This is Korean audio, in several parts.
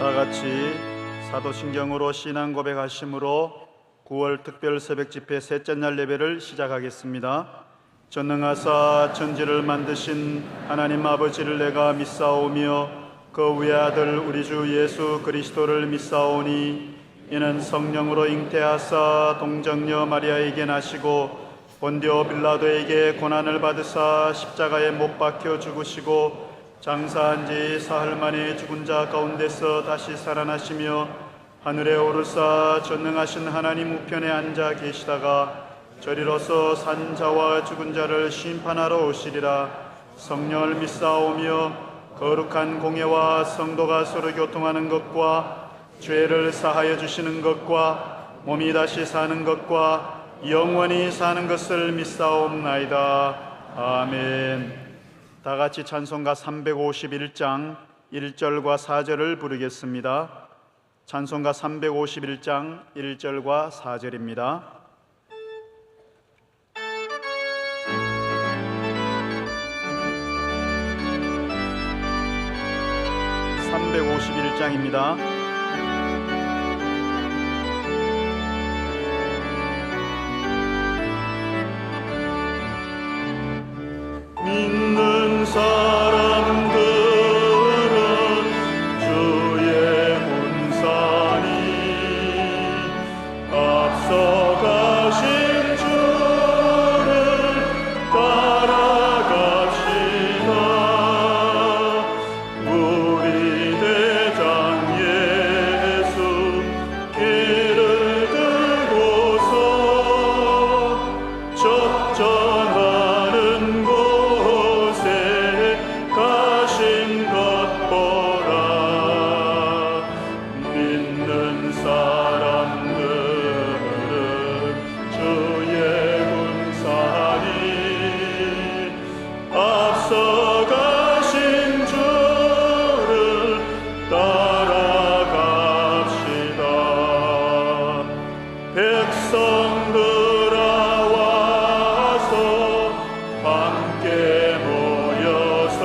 다 같이 사도신경으로 신앙 고백하심으로 9월 특별 새벽 집회 셋째 날 예배를 시작하겠습니다. 전능하사 천지를 만드신 하나님 아버지를 내가 믿사오며 그 외아들 우리 주 예수 그리스도를 믿사오니 이는 성령으로 잉태하사 동정녀 마리아에게 나시고 본디오 빌라도에게 고난을 받으사 십자가에 못 박혀 죽으시고 장사한 지 사흘 만에 죽은 자 가운데서 다시 살아나시며 하늘에 오르사 전능하신 하나님 우편에 앉아 계시다가 저리로서 산 자와 죽은 자를 심판하러 오시리라. 성령을 믿사오며 거룩한 공예와 성도가 서로 교통하는 것과 죄를 사하여 주시는 것과 몸이 다시 사는 것과 영원히 사는 것을 믿사옵나이다. 아멘. 다 같이 찬송가 351장 1절과 4절을 부르겠습니다. 찬송가 351장 1절과 4절입니다. 351장입니다. 믿는 사람들은 주의 문산이 앞서가신 주를 따라갑시다. 우리 대장 예수 길을 들고서 적전하는 곳에 가신 것 보라. 믿는 사람들은 주의 군사니 앞서가신 주를 따라갑시다. 백성들아 와서 함께 모여서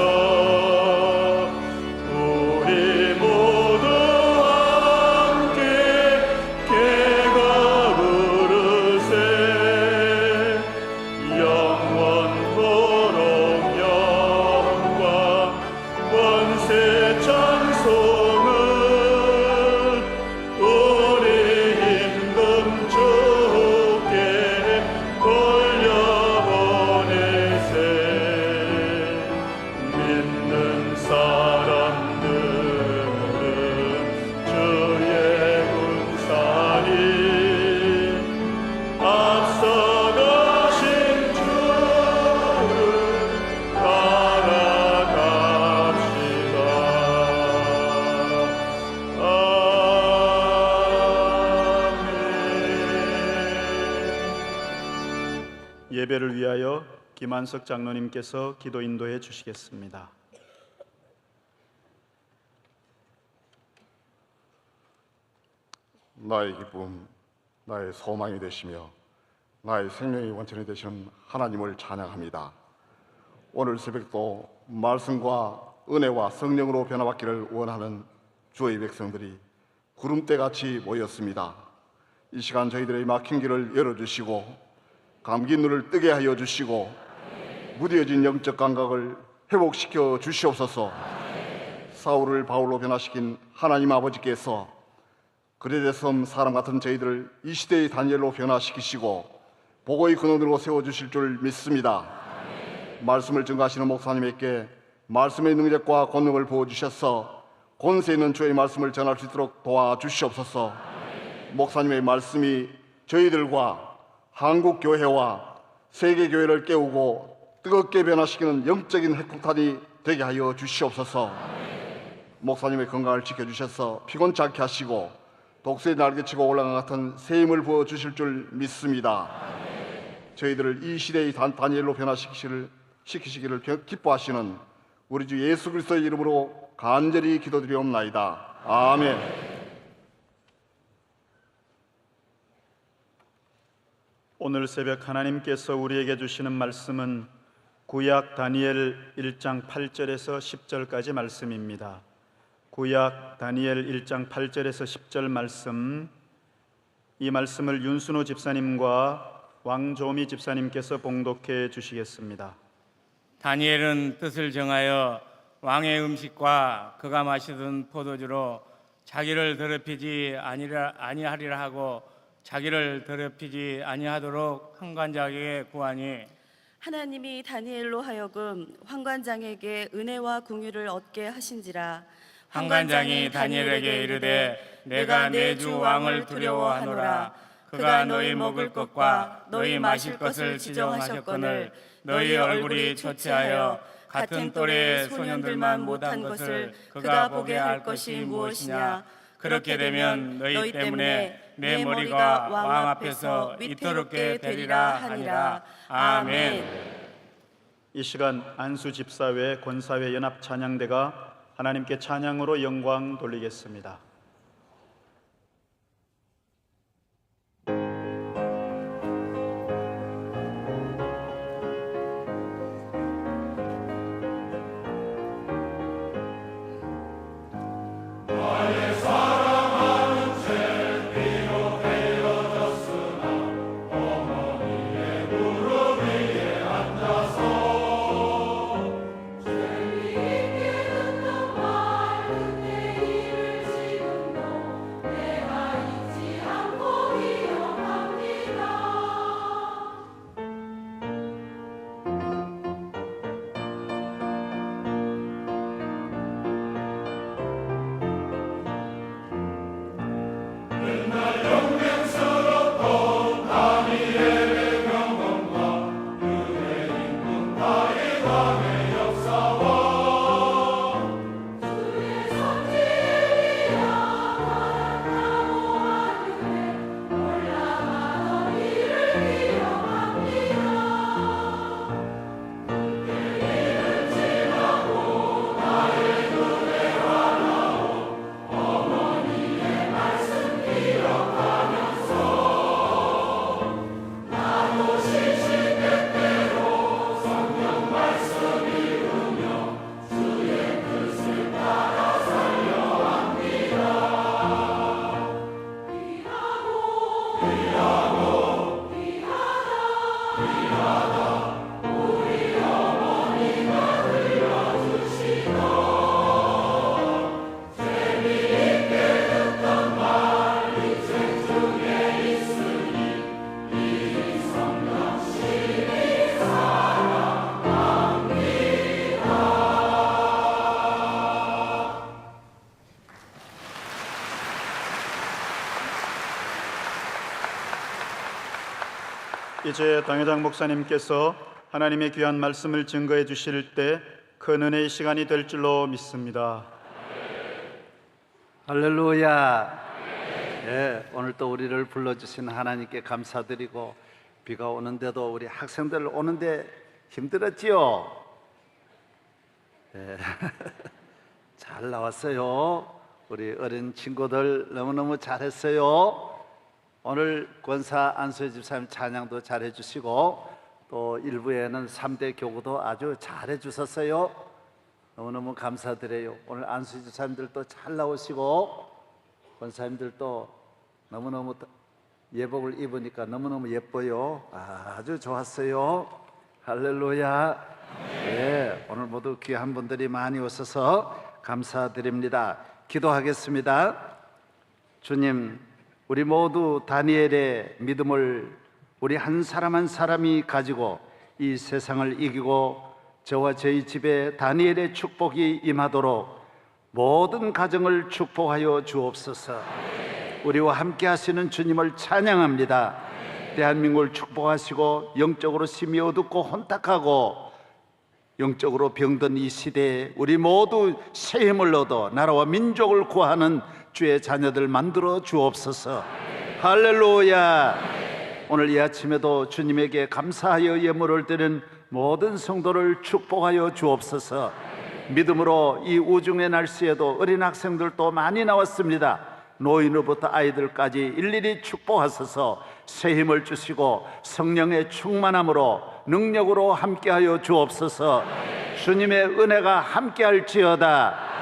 우리 모두 함께 개가 부르세. 영원토록 영광 권세 찬송을 우리 힘든 주께 돌려보내세. 믿는 사람들은 주의 군사니 앞서가신 주를 따라갑시다. 아멘. 예배를 위하여 김한석 장로님께서 기도 인도해 주시겠습니다. 나의 기쁨, 나의 소망이 되시며 나의 생명의 원천이 되시는 하나님을 찬양합니다. 오늘 새벽도 말씀과 은혜와 성령으로 변화받기를 원하는 주의 백성들이 구름대같이 모였습니다. 이 시간 저희들의 막힌 길을 열어주시고 감긴 눈을 뜨게 하여 주시고 무뎌진 영적 감각을 회복시켜 주시옵소서. 사울을 바울로 변화시킨 하나님 아버지께서 그레데섬 사람 같은 저희들을 이 시대의 다니엘로 변화시키시고 복의 근원으로 세워주실 줄 믿습니다. 말씀을 증거하시는 목사님에게 말씀의 능력과 권능을 부어주셔서 권세 있는 주의 말씀을 전할 수 있도록 도와주시옵소서. 목사님의 말씀이 저희들과 한국교회와 세계교회를 깨우고 뜨겁게 변화시키는 영적인 핵폭탄이 되게 하여 주시옵소서. 목사님의 건강을 지켜주셔서 피곤치 않게 하시고 독수리 날개치고 올라간 같은 새 힘을 부어주실 줄 믿습니다. 저희들을 이 시대의 다니엘로 변화시키시기를 기뻐하시는 우리 주 예수 그리스도의 이름으로 간절히 기도드리옵나이다. 아멘. 오늘 새벽 하나님께서 우리에게 주시는 말씀은 구약 다니엘 1장 8절에서 10절까지 말씀입니다. 구약 다니엘 1장 8절에서 10절 말씀, 이 말씀을 윤순호 집사님과 왕조미 집사님께서 봉독해 주시겠습니다. 다니엘은 뜻을 정하여 왕의 음식과 그가 마시던 포도주로 자기를 더럽히지 아니하리라 하고 자기를 더럽히지 아니하도록 환관장에게 구하니 하나님이 다니엘로 하여금 환관장에게 은혜와 긍휼을 얻게 하신지라. 환관장이 다니엘에게 이르되 내가 내 주 왕을 두려워하노라. 그가 너희 먹을 것과 너희 마실 것을 지정하셨거늘 너희 얼굴이 초췌하여 같은 또래의 소년들만 못한 것을 그가 보게 할 것이 무엇이냐. 그렇게 되면 너희 때문에 내 머리가 왕 앞에서 위태롭게 되리라 하니라. 아멘. 이 시간 안수 집사회 권사회 연합 찬양대가 하나님께 찬양으로 영광 돌리겠습니다. 이제 당회장 목사님께서 하나님의 귀한 말씀을 증거해 주실 때 큰 은혜의 시간이 될 줄로 믿습니다. 할렐루야. 예, 오늘 또 우리를 불러주신 하나님께 감사드리고, 비가 오는데도 우리 학생들 오는데 힘들었지요? 예. 잘 나왔어요. 우리 어린 친구들 너무너무 잘했어요. 오늘 권사 안수혜 집사님 찬양도 잘해주시고, 또 일부에는 3대 교구도 아주 잘해주셨어요. 너무너무 감사드려요. 오늘 안수혜 집사님들도 잘 나오시고, 권사님들도 너무너무 예복을 입으니까 너무너무 예뻐요. 아주 좋았어요. 할렐루야. 네, 오늘 모두 귀한 분들이 많이 오셔서 감사드립니다. 기도하겠습니다. 주님, 우리 모두 다니엘의 믿음을 우리 한 사람 한 사람이 가지고 이 세상을 이기고 저와 저희 집에 다니엘의 축복이 임하도록 모든 가정을 축복하여 주옵소서. 우리와 함께 하시는 주님을 찬양합니다. 대한민국을 축복하시고 영적으로 심히 어둡고 혼탁하고 영적으로 병든 이 시대에 우리 모두 새 힘을 얻어 나라와 민족을 구하는 주의 자녀들 만들어 주옵소서. 할렐루야. 오늘 이 아침에도 주님에게 감사하여 예물을 드리는 모든 성도를 축복하여 주옵소서. 믿음으로 이 우중의 날씨에도 어린 학생들도 많이 나왔습니다. 노인으로부터 아이들까지 일일이 축복하소서. 새 힘을 주시고 성령의 충만함으로 능력으로 함께하여 주옵소서. 주님의 은혜가 함께할지어다.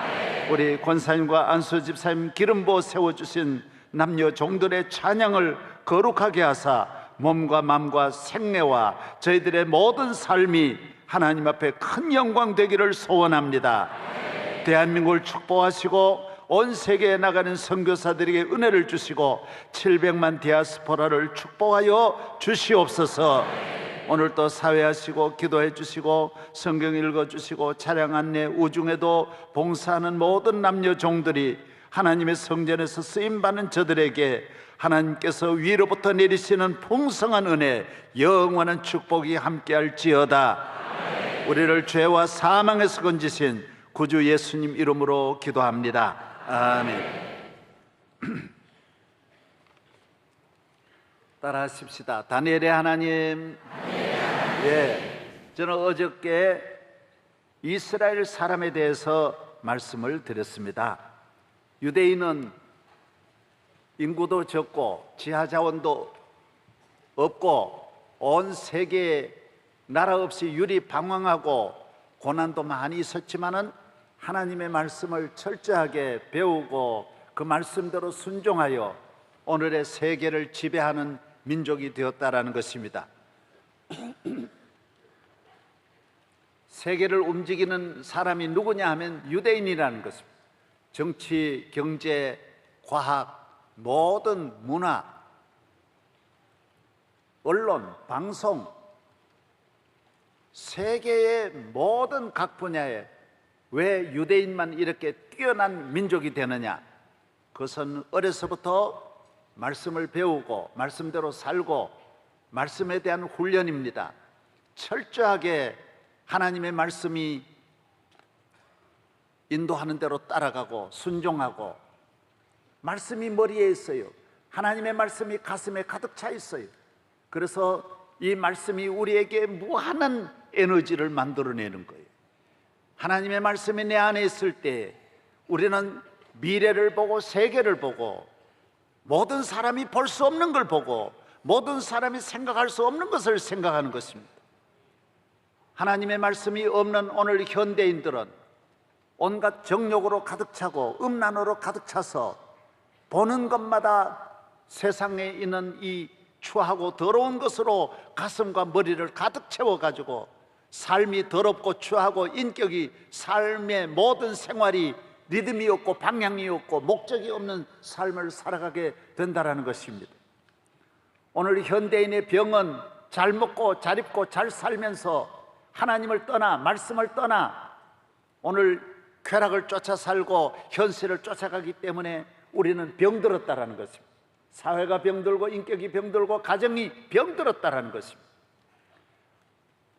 우리 권사님과 안수 집사님 기름 부어 세워주신 남녀 종들의 찬양을 거룩하게 하사 몸과 마음과 생애와 저희들의 모든 삶이 하나님 앞에 큰 영광 되기를 소원합니다. 대한민국을 축복하시고 온 세계에 나가는 선교사들에게 은혜를 주시고 700만 디아스포라를 축복하여 주시옵소서. 오늘 또 사회하시고 기도해 주시고 성경 읽어 주시고 차량 안내 우중에도 봉사하는 모든 남녀 종들이 하나님의 성전에서 쓰임받는 저들에게 하나님께서 위로부터 내리시는 풍성한 은혜, 영원한 축복이 함께할지어다. 우리를 죄와 사망에서 건지신 구주 예수님 이름으로 기도합니다. 아멘. 따라하십시다. 다니엘의 하나님. 예, 저는 어저께 이스라엘 사람에 대해서 말씀을 드렸습니다. 유대인은 인구도 적고 지하 자원도 없고 온 세계에 나라 없이 유리방황하고 고난도 많이 있었지만은 하나님의 말씀을 철저하게 배우고 그 말씀대로 순종하여 오늘의 세계를 지배하는 민족이 되었다라는 것입니다. 세계를 움직이는 사람이 누구냐 하면 유대인이라는 것입니다. 정치, 경제, 과학, 모든 문화, 언론, 방송, 세계의 모든 각 분야에 왜 유대인만 이렇게 뛰어난 민족이 되느냐? 그것은 어려서부터 말씀을 배우고 말씀대로 살고 말씀에 대한 훈련입니다. 철저하게 하나님의 말씀이 인도하는 대로 따라가고 순종하고, 말씀이 머리에 있어요. 하나님의 말씀이 가슴에 가득 차 있어요. 그래서 이 말씀이 우리에게 무한한 에너지를 만들어내는 거예요. 하나님의 말씀이 내 안에 있을 때 우리는 미래를 보고 세계를 보고 모든 사람이 볼 수 없는 걸 보고 모든 사람이 생각할 수 없는 것을 생각하는 것입니다. 하나님의 말씀이 없는 오늘 현대인들은 온갖 정욕으로 가득 차고 음란으로 가득 차서 보는 것마다 세상에 있는 이 추하고 더러운 것으로 가슴과 머리를 가득 채워가지고 삶이 더럽고 추하고 인격이, 삶의 모든 생활이 리듬이 없고 방향이 없고 목적이 없는 삶을 살아가게 된다는 것입니다. 오늘 현대인의 병은 잘 먹고 잘 입고 잘 살면서 하나님을 떠나 말씀을 떠나 오늘 쾌락을 쫓아 살고 현실을 쫓아가기 때문에 우리는 병들었다는 것입니다. 사회가 병들고 인격이 병들고 가정이 병들었다는 것입니다.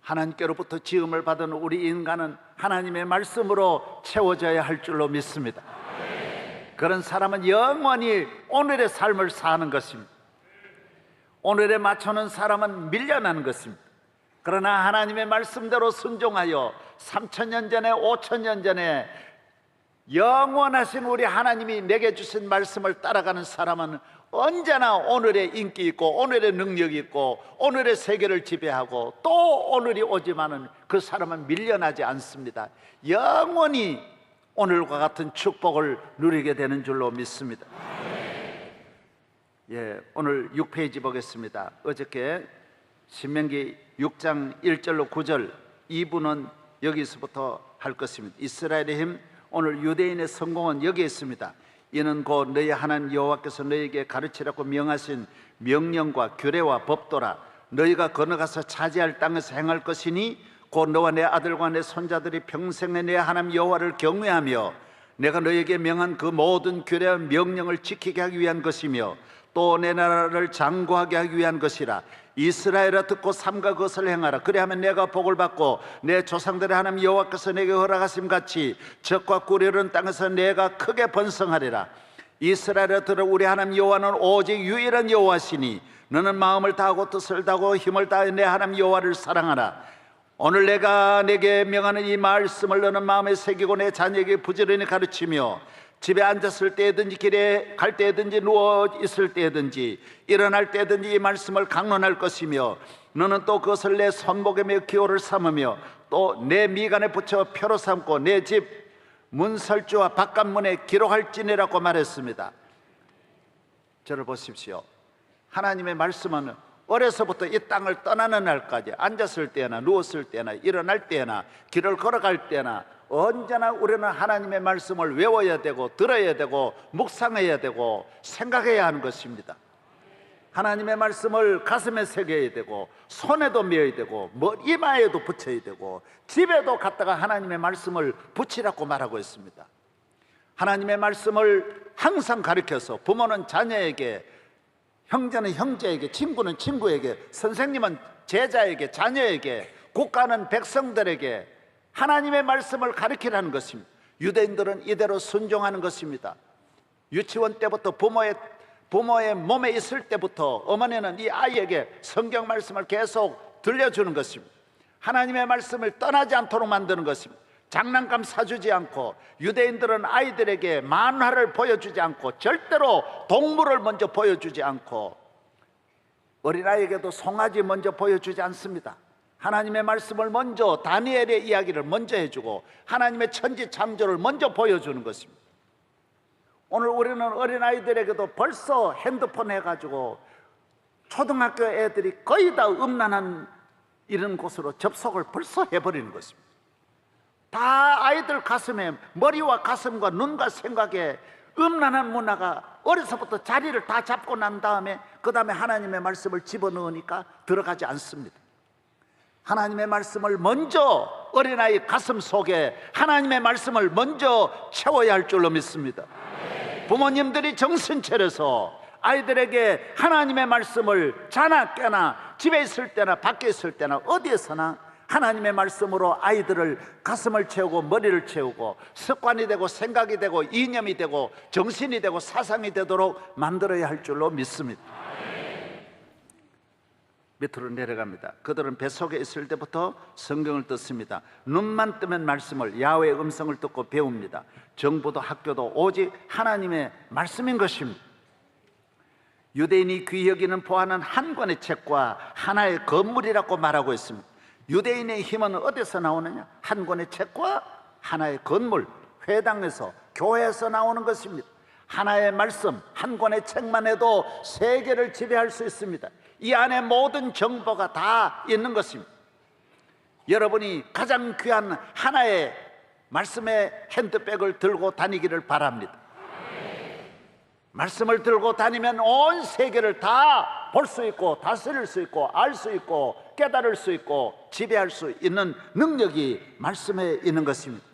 하나님께로부터 지음을 받은 우리 인간은 하나님의 말씀으로 채워져야 할 줄로 믿습니다. 그런 사람은 영원히 오늘의 삶을 사는 것입니다. 오늘에 맞추는 사람은 밀려나는 것입니다. 그러나 하나님의 말씀대로 순종하여 3000년 전에 5000년 전에 영원하신 우리 하나님이 내게 주신 말씀을 따라가는 사람은 언제나 오늘의 인기 있고 오늘의 능력이 있고 오늘의 세계를 지배하고 또 오늘이 오지만은 그 사람은 밀려나지 않습니다. 영원히 오늘과 같은 축복을 누리게 되는 줄로 믿습니다. 예, 오늘 6페이지 보겠습니다. 어저께 신명기 6장 1절로 9절 2부는 여기서부터 할 것입니다. 이스라엘의 힘, 오늘 유대인의 성공은 여기에 있습니다. 이는 곧 너희 하나님 여호와께서 너희에게 가르치라고 명하신 명령과 규례와 법도라. 너희가 건너가서 차지할 땅에서 행할 것이니 곧 너와 내 아들과 내 손자들이 평생에 내 하나님 여호와를 경외하며 내가 너희에게 명한 그 모든 규례와 명령을 지키게 하기 위한 것이며 또 내 나라를 장구하게 하기 위한 것이라. 이스라엘아 듣고 삼가 그것을 행하라. 그리하면 내가 복을 받고 내 조상들의 하나님 여호와께서 내게 허락하심 같이 적과 꿀이르는 땅에서 내가 크게 번성하리라. 이스라엘아 들어 우리 하나님 여호와는 오직 유일한 여호와시니 너는 마음을 다하고 뜻을 다하고 힘을 다하여 내 하나님 여호와를 사랑하라. 오늘 내가 내게 명하는 이 말씀을 너는 마음에 새기고 내 자녀에게 부지런히 가르치며 집에 앉았을 때든지 길에 갈 때든지 누워 있을 때든지 일어날 때든지 이 말씀을 강론할 것이며 너는 또 그것을 내 손목에 매 기호를 삼으며 또 내 미간에 붙여 표로 삼고 내 집 문설주와 바깥문에 기록할지니라고 말했습니다. 저를 보십시오. 하나님의 말씀은 어려서부터 이 땅을 떠나는 날까지 앉았을 때나 누웠을 때나 일어날 때나 길을 걸어갈 때나 언제나 우리는 하나님의 말씀을 외워야 되고 들어야 되고 묵상해야 되고 생각해야 하는 것입니다. 하나님의 말씀을 가슴에 새겨야 되고 손에도 메어야 되고 이마에도 붙여야 되고 집에도 갖다가 하나님의 말씀을 붙이라고 말하고 있습니다. 하나님의 말씀을 항상 가르쳐서 부모는 자녀에게, 형제는 형제에게, 친구는 친구에게, 선생님은 제자에게, 자녀에게, 국가는 백성들에게 하나님의 말씀을 가르치라는 것입니다. 유대인들은 이대로 순종하는 것입니다. 유치원 때부터 부모의 몸에 있을 때부터 어머니는 이 아이에게 성경 말씀을 계속 들려주는 것입니다. 하나님의 말씀을 떠나지 않도록 만드는 것입니다. 장난감 사주지 않고, 유대인들은 아이들에게 만화를 보여주지 않고, 절대로 동물을 먼저 보여주지 않고, 어린아이에게도 송아지 먼저 보여주지 않습니다. 하나님의 말씀을 먼저, 다니엘의 이야기를 먼저 해주고 하나님의 천지 창조를 먼저 보여주는 것입니다. 오늘 우리는 어린아이들에게도 벌써 핸드폰 해가지고 초등학교 애들이 거의 다 음란한 이런 곳으로 접속을 벌써 해버리는 것입니다. 다 아이들 가슴에, 머리와 가슴과 눈과 생각에 음란한 문화가 어려서부터 자리를 다 잡고 난 다음에 그 다음에 하나님의 말씀을 집어넣으니까 들어가지 않습니다. 하나님의 말씀을 먼저 어린아이 가슴 속에 하나님의 말씀을 먼저 채워야 할 줄로 믿습니다. 부모님들이 정신 차려서 아이들에게 하나님의 말씀을 자나 깨나 집에 있을 때나 밖에 있을 때나 어디에서나 하나님의 말씀으로 아이들을 가슴을 채우고 머리를 채우고 습관이 되고 생각이 되고 이념이 되고 정신이 되고 사상이 되도록 만들어야 할 줄로 믿습니다. 밑으로 내려갑니다. 그들은 뱃속에 있을 때부터 성경을 듣습니다. 눈만 뜨면 말씀을, 야훼의 음성을 듣고 배웁니다. 정부도 학교도 오직 하나님의 말씀인 것입니다. 유대인이 귀히 여기는 보아는 한 권의 책과 하나의 건물이라고 말하고 있습니다. 유대인의 힘은 어디서 나오느냐? 한 권의 책과 하나의 건물, 회당에서, 교회에서 나오는 것입니다. 하나의 말씀, 한 권의 책만 해도 세계를 지배할 수 있습니다. 이 안에 모든 정보가 다 있는 것입니다. 여러분이 가장 귀한 하나의 말씀의 핸드백을 들고 다니기를 바랍니다. 말씀을 들고 다니면 온 세계를 다 볼 수 있고 다스릴 수 있고 알 수 있고 깨달을 수 있고 지배할 수 있는 능력이 말씀에 있는 것입니다.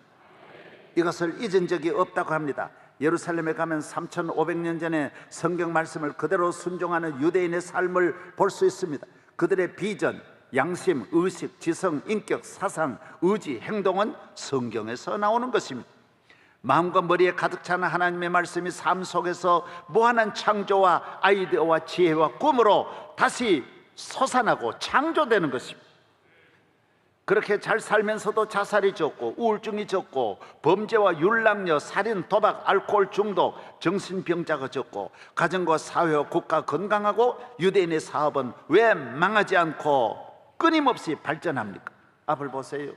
이것을 잊은 적이 없다고 합니다. 예루살렘에 가면 3500년 전에 성경 말씀을 그대로 순종하는 유대인의 삶을 볼 수 있습니다. 그들의 비전, 양심, 의식, 지성, 인격, 사상, 의지, 행동은 성경에서 나오는 것입니다. 마음과 머리에 가득 찬 하나님의 말씀이 삶 속에서 무한한 창조와 아이디어와 지혜와 꿈으로 다시 솟아나고 창조되는 것입니다. 그렇게 잘 살면서도 자살이 적고 우울증이 적고 범죄와 율락녀, 살인, 도박, 알코올 중독, 정신병자가 적고 가정과 사회와 국가 건강하고 유대인의 사업은 왜 망하지 않고 끊임없이 발전합니까? 앞을 보세요.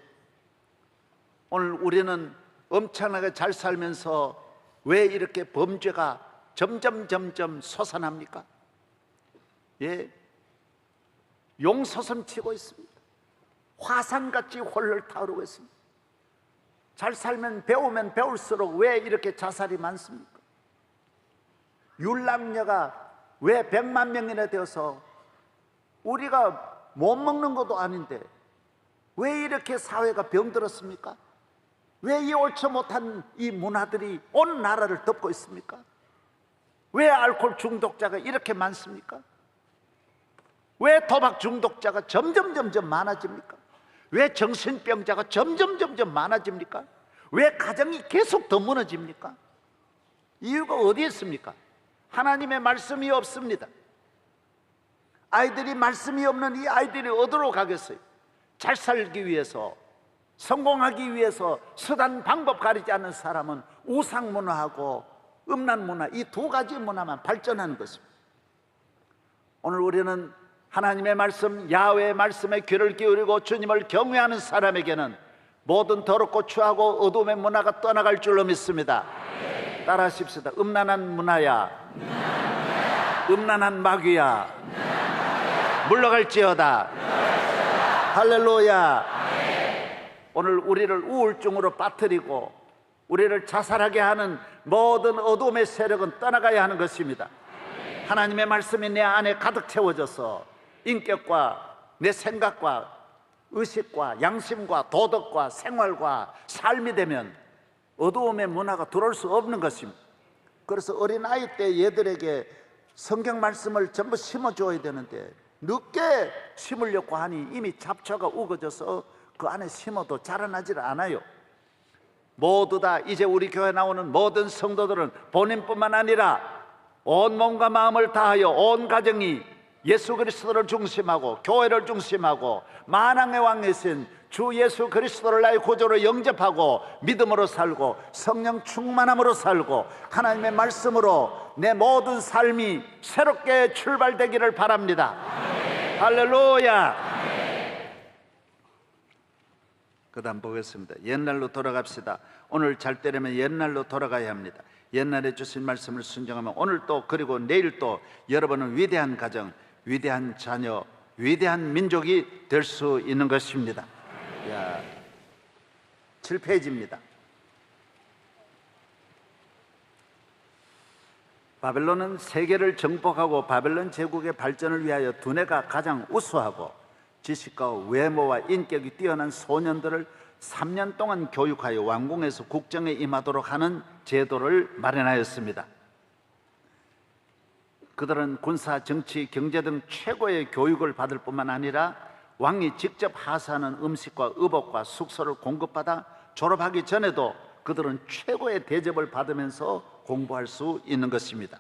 오늘 우리는 엄청나게 잘 살면서 왜 이렇게 범죄가 점점 솟아납니까? 예, 용솟음 치고 있습니다. 화산같이 홀를 타오르고 있습니다. 잘 살면 배우면 배울수록 왜 이렇게 자살이 많습니까? 율락녀가 왜 100만 명이나 되어서 우리가 못 먹는 것도 아닌데 왜 이렇게 사회가 병들었습니까? 왜 이 옳지 못한 이 문화들이 온 나라를 덮고 있습니까? 왜 알코올 중독자가 이렇게 많습니까? 왜 도박 중독자가 점점 많아집니까? 왜 정신병자가 점점 많아집니까? 왜 가정이 계속 더 무너집니까? 이유가 어디에 있습니까? 하나님의 말씀이 없습니다. 아이들이 말씀이 없는 이 아이들이 어디로 가겠어요? 잘 살기 위해서, 성공하기 위해서 수단 방법 가리지 않는 사람은 우상 문화하고 음란 문화, 이 두 가지 문화만 발전하는 것입니다. 오늘 우리는 하나님의 말씀, 야훼의 말씀에 귀를 기울이고 주님을 경외하는 사람에게는 모든 더럽고 추하고 어둠의 문화가 떠나갈 줄로 믿습니다. 따라하십시다. 음란한 문화야, 음란한 마귀야, 물러갈지어다. 할렐루야. 오늘 우리를 우울증으로 빠뜨리고 우리를 자살하게 하는 모든 어둠의 세력은 떠나가야 하는 것입니다. 하나님의 말씀이 내 안에 가득 채워져서 인격과 내 생각과 의식과 양심과 도덕과 생활과 삶이 되면 어두움의 문화가 들어올 수 없는 것입니다. 그래서 어린아이 때 얘들에게 성경 말씀을 전부 심어줘야 되는데 늦게 심으려고 하니 이미 잡초가 우거져서 그 안에 심어도 자라나질 않아요. 모두 다 이제 우리 교회 나오는 모든 성도들은 본인뿐만 아니라 온 몸과 마음을 다하여 온 가정이 예수 그리스도를 중심하고 교회를 중심하고 만왕의 왕이신 주 예수 그리스도를 나의 구주로 영접하고 믿음으로 살고 성령 충만함으로 살고 하나님의 말씀으로 내 모든 삶이 새롭게 출발되기를 바랍니다. 할렐루야. 그 다음 보겠습니다. 옛날로 돌아갑시다. 오늘 잘 때려면 옛날로 돌아가야 합니다. 옛날에 주신 말씀을 순종하면 오늘 또 그리고 내일 또 여러분은 위대한 가정, 위대한 자녀, 위대한 민족이 될 수 있는 것입니다. 7페이지입니다. 바벨론은 세계를 정복하고 바벨론 제국의 발전을 위하여 두뇌가 가장 우수하고 지식과 외모와 인격이 뛰어난 소년들을 3년 동안 교육하여 왕궁에서 국정에 임하도록 하는 제도를 마련하였습니다. 그들은 군사, 정치, 경제 등 최고의 교육을 받을 뿐만 아니라 왕이 직접 하사하는 음식과 의복과 숙소를 공급받아 졸업하기 전에도 그들은 최고의 대접을 받으면서 공부할 수 있는 것입니다.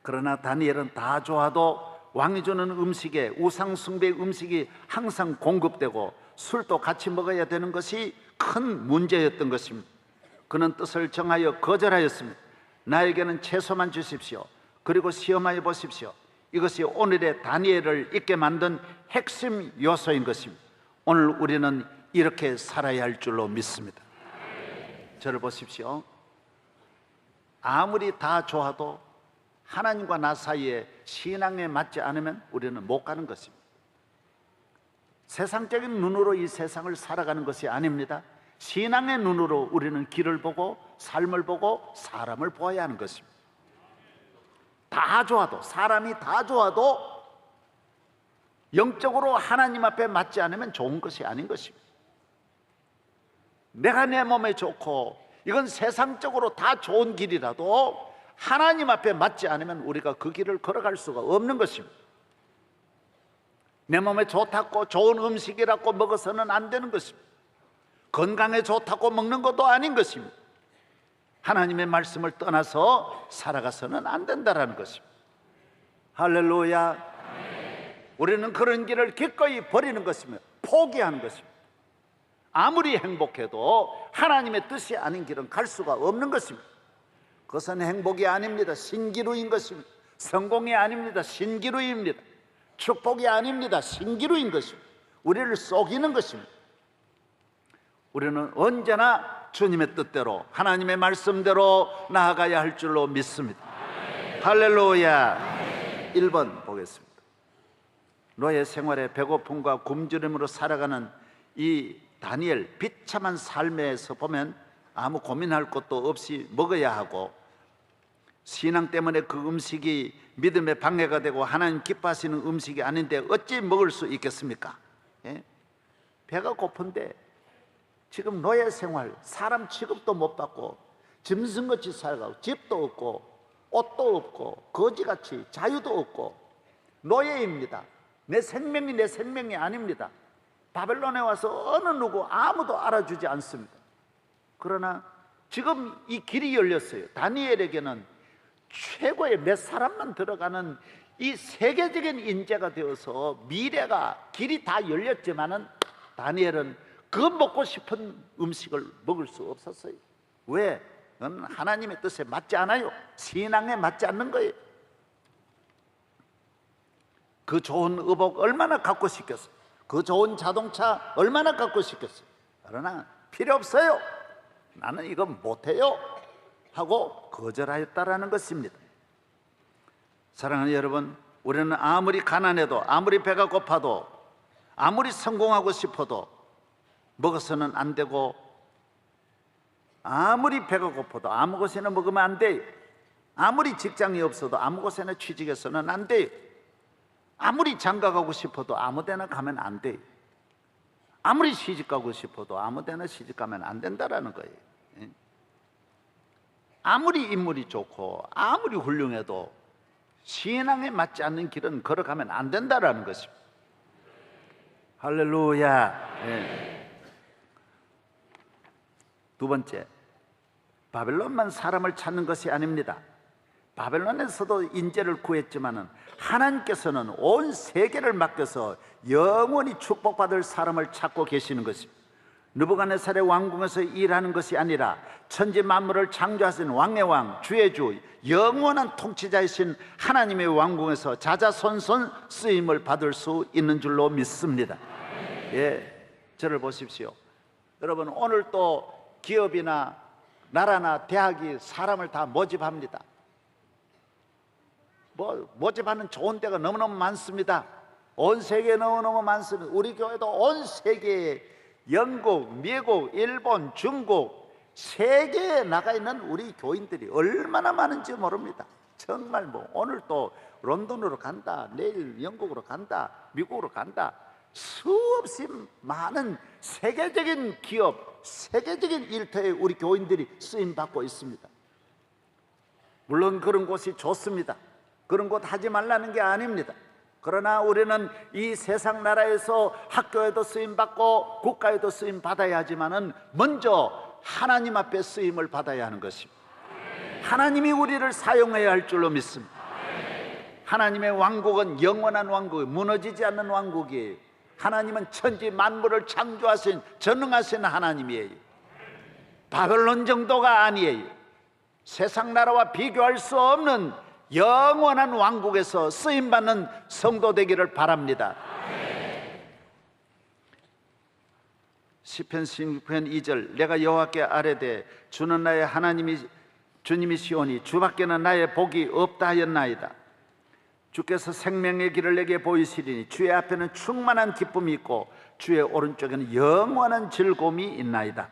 그러나 다니엘은 다 좋아도 왕이 주는 음식에 우상 숭배의 음식이 항상 공급되고 술도 같이 먹어야 되는 것이 큰 문제였던 것입니다. 그는 뜻을 정하여 거절하였습니다. 나에게는 채소만 주십시오. 그리고 시험하여 보십시오. 이것이 오늘의 다니엘을 있게 만든 핵심 요소인 것입니다. 오늘 우리는 이렇게 살아야 할 줄로 믿습니다. 저를 보십시오. 아무리 다 좋아도 하나님과 나 사이에 신앙에 맞지 않으면 우리는 못 가는 것입니다. 세상적인 눈으로 이 세상을 살아가는 것이 아닙니다. 신앙의 눈으로 우리는 길을 보고 삶을 보고 사람을 보아야 하는 것입니다. 다 좋아도, 사람이 다 좋아도 영적으로 하나님 앞에 맞지 않으면 좋은 것이 아닌 것입니다. 내가 내 몸에 좋고 이건 세상적으로 다 좋은 길이라도 하나님 앞에 맞지 않으면 우리가 그 길을 걸어갈 수가 없는 것입니다. 내 몸에 좋다고 좋은 음식이라고 먹어서는 안 되는 것입니다. 건강에 좋다고 먹는 것도 아닌 것입니다. 하나님의 말씀을 떠나서 살아가서는 안 된다는 것입니다. 할렐루야. 우리는 그런 길을 기꺼이 버리는 것이며 포기하는 것입니다. 아무리 행복해도 하나님의 뜻이 아닌 길은 갈 수가 없는 것입니다. 그것은 행복이 아닙니다. 신기루인 것입니다. 성공이 아닙니다. 신기루입니다. 축복이 아닙니다. 신기루인 것입니다. 우리를 속이는 것입니다. 우리는 언제나 주님의 뜻대로 하나님의 말씀대로 나아가야 할 줄로 믿습니다. 할렐루야. 1번 보겠습니다. 노예 생활에 배고픔과 굶주림으로 살아가는 이 다니엘 비참한 삶에서 보면 아무 고민할 것도 없이 먹어야 하고 신앙 때문에 그 음식이 믿음의 방해가 되고 하나님 기뻐하시는 음식이 아닌데 어찌 먹을 수 있겠습니까? 예? 배가 고픈데 지금 노예 생활, 사람 취급도 못 받고 짐승같이 살아가고 집도 없고 옷도 없고 거지같이 자유도 없고 노예입니다. 내 생명이 내 생명이 아닙니다. 바벨론에 와서 어느 누구 아무도 알아주지 않습니다. 그러나 지금 이 길이 열렸어요. 다니엘에게는 최고의 몇 사람만 들어가는 이 세계적인 인재가 되어서 미래가 길이 다 열렸지만은 다니엘은 그 먹고 싶은 음식을 먹을 수 없었어요. 왜? 그건 하나님의 뜻에 맞지 않아요. 신앙에 맞지 않는 거예요. 그 좋은 의복 얼마나 갖고 싶겠어요. 그 좋은 자동차 얼마나 갖고 싶겠어요. 그러나 필요 없어요. 나는 이거 못해요. 하고 거절하였다라는 것입니다. 사랑하는 여러분, 우리는 아무리 가난해도, 아무리 배가 고파도, 아무리 성공하고 싶어도 먹어서는 안 되고, 아무리 배가 고파도 아무 곳에나 먹으면 안 돼요. 아무리 직장이 없어도 아무 곳에나 취직해서는 안 돼요. 아무리 장가 가고 싶어도 아무 데나 가면 안 돼요. 아무리 시집 가고 싶어도 아무 데나 시집 가면 안 된다라는 거예요. 아무리 인물이 좋고 아무리 훌륭해도 신앙에 맞지 않는 길은 걸어가면 안 된다라는 것입니다. 할렐루야. 두 번째, 바벨론만 사람을 찾는 것이 아닙니다. 바벨론에서도 인재를 구했지만은 하나님께서는 온 세계를 맡겨서 영원히 축복받을 사람을 찾고 계시는 것입니다. 느부갓네살의 왕궁에서 일하는 것이 아니라 천지 만물을 창조하신 왕의 왕, 주의 주, 영원한 통치자이신 하나님의 왕궁에서 자자손손 쓰임을 받을 수 있는 줄로 믿습니다. 저를 보십시오. 여러분, 오늘 또 기업이나 나라나 대학이 사람을 다 모집합니다. 모집하는 좋은 데가 너무너무 많습니다. 온 세계에 너무너무 많습니다. 우리 교회도 온 세계에 영국, 미국, 일본, 중국, 세계에 나가 있는 우리 교인들이 얼마나 많은지 모릅니다. 정말 오늘 또 런던으로 간다, 내일 영국으로 간다, 미국으로 간다, 수없이 많은 세계적인 기업, 세계적인 일터에 우리 교인들이 쓰임받고 있습니다. 물론 그런 곳이 좋습니다. 그런 곳 하지 말라는 게 아닙니다. 그러나 우리는 이 세상 나라에서 학교에도 쓰임받고 국가에도 쓰임받아야 하지만은 먼저 하나님 앞에 쓰임을 받아야 하는 것입니다. 하나님이 우리를 사용해야 할 줄로 믿습니다. 하나님의 왕국은 영원한 왕국이에요. 무너지지 않는 왕국이에요. 하나님은 천지 만물을 창조하신 전능하신 하나님이에요. 바벨론 정도가 아니에요. 세상 나라와 비교할 수 없는 영원한 왕국에서 쓰임받는 성도 되기를 바랍니다. 시편 16편 2절, 내가 여호와께 아뢰되 주는 나의 주님이시오니 주밖에는 나의 복이 없다 하였나이다. 주께서 생명의 길을 내게 보이시리니 주의 앞에는 충만한 기쁨이 있고 주의 오른쪽에는 영원한 즐거움이 있나이다.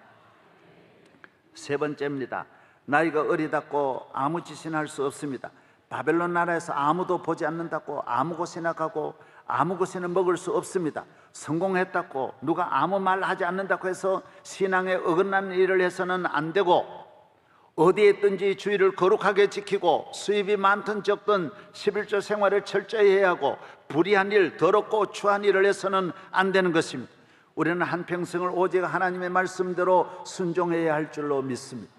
세 번째입니다. 나이가 어리다고 아무 짓이나 할 수 없습니다. 바벨론 나라에서 아무도 보지 않는다고 아무 곳이나 가고 아무 곳이나 먹을 수 없습니다. 성공했다고 누가 아무 말 하지 않는다고 해서 신앙에 어긋나는 일을 해서는 안 되고, 어디에 있든지 주의를 거룩하게 지키고 수입이 많든 적든 11조 생활을 철저히 해야 하고 불의한 일, 더럽고 추한 일을 해서는 안 되는 것입니다. 우리는 한평생을 오직 하나님의 말씀대로 순종해야 할 줄로 믿습니다.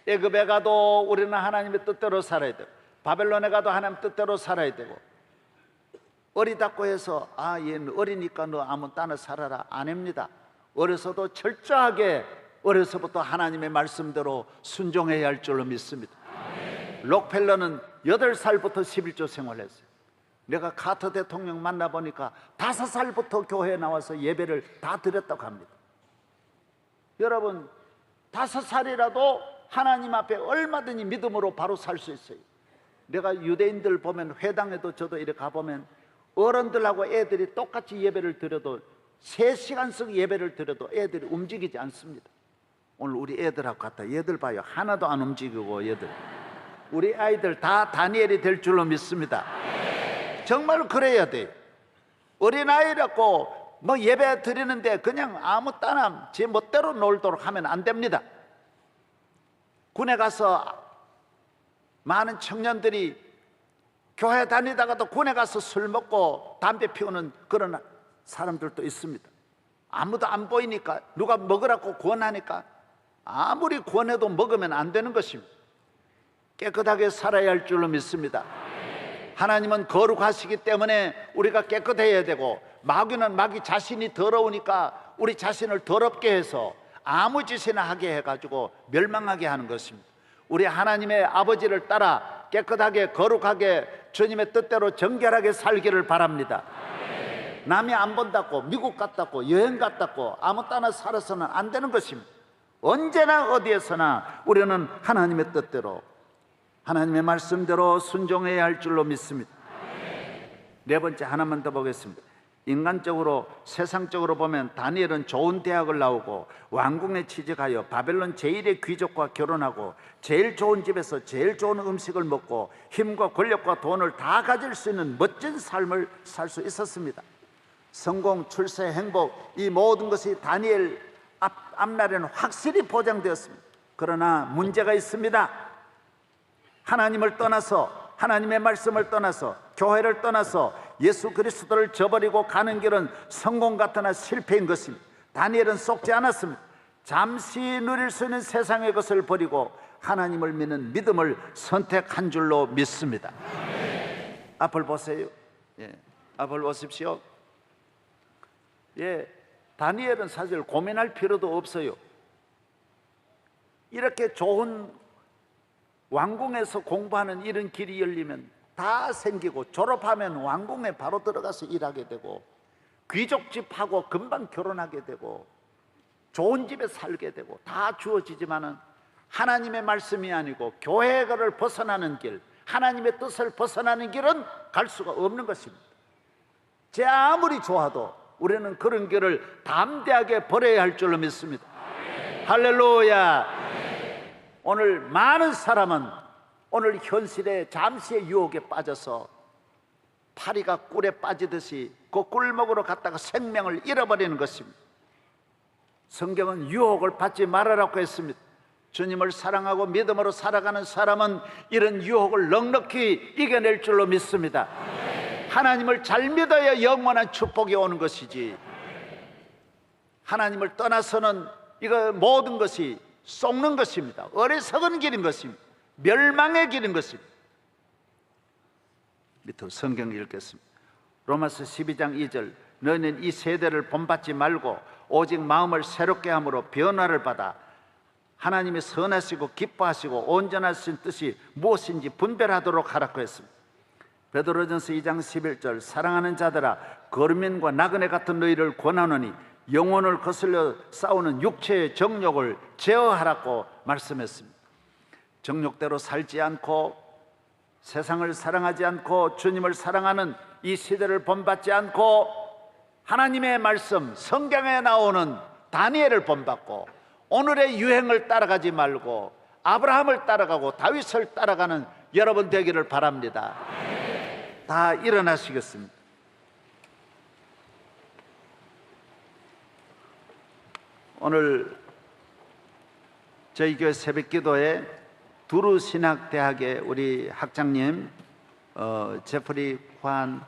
애굽에 가도 우리는 하나님의 뜻대로 살아야 되고, 바벨론에 가도 하나님 뜻대로 살아야 되고, 어리다고 해서 얘는 어리니까 너 아무 따나 살아라, 아닙니다. 어려서도 철저하게 어려서부터 하나님의 말씀대로 순종해야 할 줄로 믿습니다. 록펠러는 8살부터 11조 생활했어요. 내가 카터 대통령 만나보니까 5살부터 교회에 나와서 예배를 다 드렸다고 합니다. 여러분, 5살이라도 하나님 앞에 얼마든지 믿음으로 바로 살 수 있어요. 내가 유대인들 보면 회당에도 저도 이렇게 가보면 어른들하고 애들이 똑같이 예배를 드려도 3시간씩 예배를 드려도 애들이 움직이지 않습니다. 오늘 우리 애들하고 같아. 얘들 봐요. 하나도 안 움직이고 얘들. 우리 아이들 다 다니엘이 될 줄로 믿습니다. 정말 그래야 돼요. 어린아이라고 예배 드리는데 그냥 아무 따나 제 멋대로 놀도록 하면 안 됩니다. 군에 가서 많은 청년들이 교회 다니다가도 군에 가서 술 먹고 담배 피우는 그런 사람들도 있습니다. 아무도 안 보이니까, 누가 먹으라고 권하니까 아무리 권해도 먹으면 안 되는 것입니다. 깨끗하게 살아야 할 줄로 믿습니다. 하나님은 거룩하시기 때문에 우리가 깨끗해야 되고, 마귀는 마귀 자신이 더러우니까 우리 자신을 더럽게 해서 아무 짓이나 하게 해가지고 멸망하게 하는 것입니다. 우리 하나님의 아버지를 따라 깨끗하게 거룩하게 주님의 뜻대로 정결하게 살기를 바랍니다. 남이 안 본다고, 미국 갔다고, 여행 갔다고 아무 때나 살아서는 안 되는 것입니다. 언제나 어디에서나 우리는 하나님의 뜻대로, 하나님의 말씀대로 순종해야 할 줄로 믿습니다. 네 번째, 하나만 더 보겠습니다. 인간적으로, 세상적으로 보면 다니엘은 좋은 대학을 나오고 왕궁에 취직하여 바벨론 제1의 귀족과 결혼하고 제일 좋은 집에서 제일 좋은 음식을 먹고 힘과 권력과 돈을 다 가질 수 있는 멋진 삶을 살 수 있었습니다. 성공, 출세, 행복, 이 모든 것이 다니엘 앞날에는 확실히 보장되었습니다. 그러나 문제가 있습니다. 하나님을 떠나서, 하나님의 말씀을 떠나서, 교회를 떠나서 예수 그리스도를 저버리고 가는 길은 성공 같으나 실패인 것입니다. 다니엘은 속지 않았습니다. 잠시 누릴 수 있는 세상의 것을 버리고 하나님을 믿는 믿음을 선택한 줄로 믿습니다. 앞을 보세요. 앞을 보십시오. 다니엘은 사실 고민할 필요도 없어요. 이렇게 좋은 왕궁에서 공부하는 이런 길이 열리면 다 생기고, 졸업하면 왕궁에 바로 들어가서 일하게 되고, 귀족집하고 금방 결혼하게 되고, 좋은 집에 살게 되고 다 주어지지만은 하나님의 말씀이 아니고 교회를 벗어나는 길, 하나님의 뜻을 벗어나는 길은 갈 수가 없는 것입니다. 제 아무리 좋아도 우리는 그런 길을 담대하게 버려야 할 줄로 믿습니다. 할렐루야. 오늘 많은 사람은 오늘 현실의 잠시의 유혹에 빠져서 파리가 꿀에 빠지듯이 그 꿀먹으로 갔다가 생명을 잃어버리는 것입니다. 성경은 유혹을 받지 말아라고 했습니다. 주님을 사랑하고 믿음으로 살아가는 사람은 이런 유혹을 넉넉히 이겨낼 줄로 믿습니다. 하나님을 잘 믿어야 영원한 축복이 오는 것이지, 하나님을 떠나서는 이거 모든 것이 속는 것입니다. 어리석은 길인 것입니다. 멸망의 길인 것입니다. 밑으로 성경 읽겠습니다. 로마서 12장 2절, 너희는 이 세대를 본받지 말고 오직 마음을 새롭게 함으로 변화를 받아 하나님의 선하시고 기뻐하시고 온전하신 뜻이 무엇인지 분별하도록 하라고 했습니다. 베드로전서 2장 11절, 사랑하는 자들아 거르면과 나그네 같은 너희를 권하노니 영혼을 거슬려 싸우는 육체의 정욕을 제어하라고 말씀했습니다. 정욕대로 살지 않고 세상을 사랑하지 않고 주님을 사랑하는 이 시대를 본받지 않고 하나님의 말씀, 성경에 나오는 다니엘을 본받고 오늘의 유행을 따라가지 말고 아브라함을 따라가고 다윗을 따라가는 여러분 되기를 바랍니다. 다 일어나시겠습니다. 오늘 저희 교회 새벽기도에 두루 신학대학의 우리 학장님 제프리 환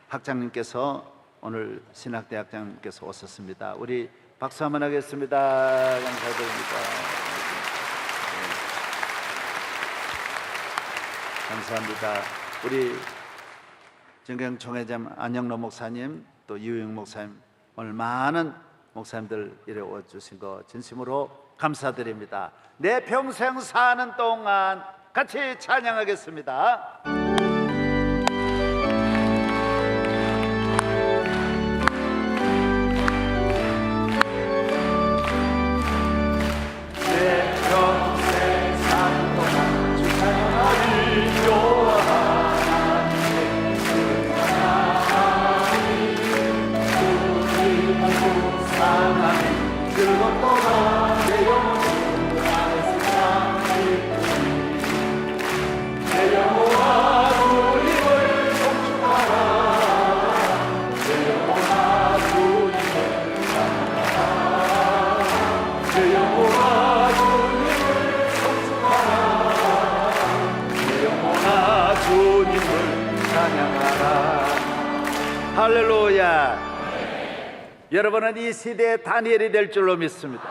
학장님께서 오늘 신학대학장님께서 오셨습니다. 우리 박수 한번 하겠습니다. 감사드립니다. 감사합니다. 우리 정경총회장 안영로 목사님, 또 이우영 목사님, 오늘 많은 목사님들 이래 와주신 거 진심으로 감사드립니다. 내 평생 사는 동안 같이 찬양하겠습니다. 내 평생 사는 동안 주 찬양하리요. 그것 또한 내 영혼을 안에서 내 영혼아 주님을 송축하라. 내 영혼아 주님을 찬양하라. 내 영혼아 주님을 송축하라. 내 영혼아 주님을 찬양하라. 할렐루야. 여러분은 이 시대의 다니엘이 될 줄로 믿습니다.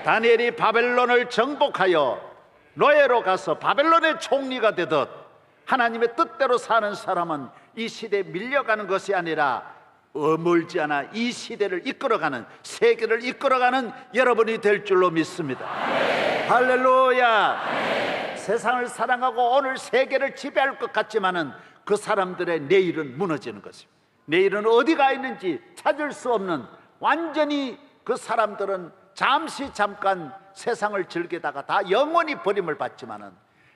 다니엘이 바벨론을 정복하여 노예로 가서 바벨론의 총리가 되듯 하나님의 뜻대로 사는 사람은 이 시대에 밀려가는 것이 아니라 멀지 않아 이 시대를 이끌어가는, 세계를 이끌어가는 여러분이 될 줄로 믿습니다. 할렐루야. 세상을 사랑하고 오늘 세계를 지배할 것 같지만은 그 사람들의 내일은 무너지는 것입니다. 내일은 어디가 있는지 찾을 수 없는, 완전히 그 사람들은 잠깐 세상을 즐기다가 다 영원히 버림을 받지만은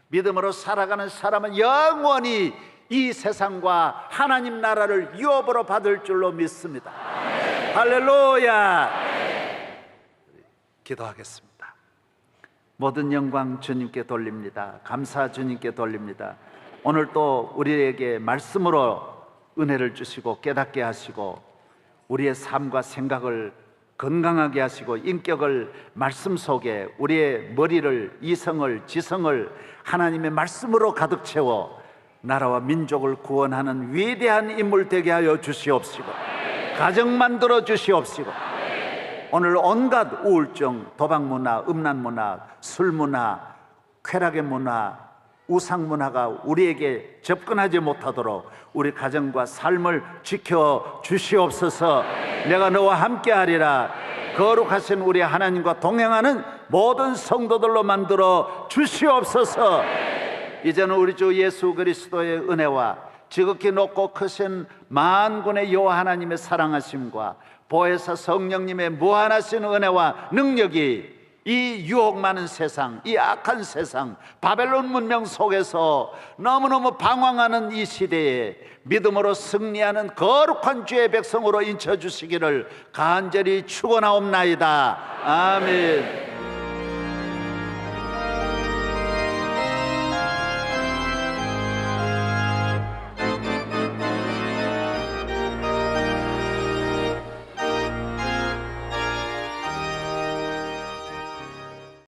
믿음으로 살아가는 사람은 영원히 이 세상과 하나님 나라를 유업으로 받을 줄로 믿습니다. 할렐루야. 기도하겠습니다. 모든 영광 주님께 돌립니다. 감사 주님께 돌립니다. 오늘 또 우리에게 말씀으로 은혜를 주시고 깨닫게 하시고 우리의 삶과 생각을 건강하게 하시고 인격을 말씀 속에, 우리의 머리를, 이성을, 지성을 하나님의 말씀으로 가득 채워 나라와 민족을 구원하는 위대한 인물 되게 하여 주시옵시고, 가정 만들어 주시옵시고, 오늘 온갖 우울증, 도박문화, 음란문화, 술문화, 쾌락의 문화, 우상문화가 우리에게 접근하지 못하도록 우리 가정과 삶을 지켜 주시옵소서. 내가 너와 함께하리라. 거룩하신 우리 하나님과 동행하는 모든 성도들로 만들어 주시옵소서. 이제는 우리 주 예수 그리스도의 은혜와 지극히 높고 크신 만군의 여호와 하나님의 사랑하심과 보혜사 성령님의 무한하신 은혜와 능력이 이 유혹 많은 세상, 이 악한 세상, 바벨론 문명 속에서 너무너무 방황하는 이 시대에 믿음으로 승리하는 거룩한 주의 백성으로 인쳐주시기를 간절히 축원하옵나이다. 아멘.